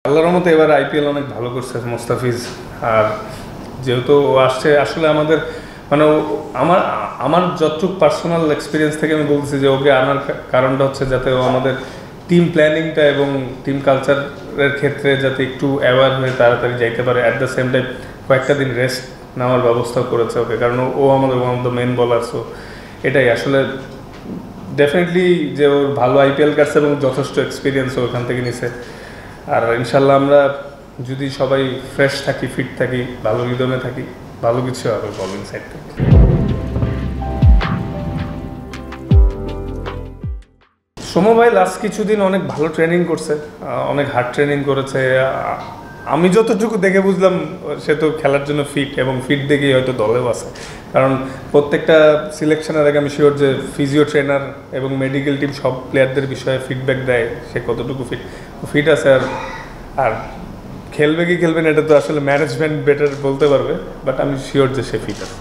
আল্লাহর রহমতে এবার আইপিএল অনেক ভালো করছে মোস্তাফিজ। আর যেহেতু ও আসছে, আসলে আমাদের মানে আমার আমার যতটুকু পার্সোনাল এক্সপিরিয়েন্স থেকে আমি বলতেছি যে ওকে আনার কারণটা হচ্ছে যাতে ও আমাদের টিম প্ল্যানিংটা এবং টিম কালচারের ক্ষেত্রে যাতে একটু অ্যাওয়ার হয়ে তাড়াতাড়ি যাইতে পারে। অ্যাট দ্য সেম টাইম কয়েকটা দিন রেস্ট নেওয়ার ব্যবস্থা করেছে ওকে, কারণ ও আমাদের ওয়ান অফ দ্য মেন বলার। সো এটাই আসলে ডেফিনেটলি যে ওর ভালো আইপিএল কাটছে এবং যথেষ্ট এক্সপিরিয়েন্স ওখান থেকে নিছে। আর ইনশাল্লাহ আমরা যদি সবাই ফ্রেশ থাকি, ফিট থাকি, ভালো রিদমে থাকি, ভালো কিছু হবে বলিং সাইড থেকে। সৌম্য ভাই লাস্ট কিছুদিন অনেক ভালো ট্রেনিং করছে, অনেক হার্ড ট্রেনিং করেছে। আমি যতটুকু দেখে বুঝলাম সে তো খেলার জন্য ফিট, এবং ফিট দেখেই হয়তো দলেও আছে। কারণ প্রত্যেকটা সিলেকশনের আগে আমি শিওর যে ফিজিও ট্রেনার এবং মেডিকেল টিম সব প্লেয়ারদের বিষয়ে ফিডব্যাক দেয় সে কতটুকু ফিট আছে। আর খেলবে কি খেলবে না এটা তো আসলে ম্যানেজমেন্ট বেটার বলতে পারবে, বাট আমি শিওর যে সে ফিট আছে।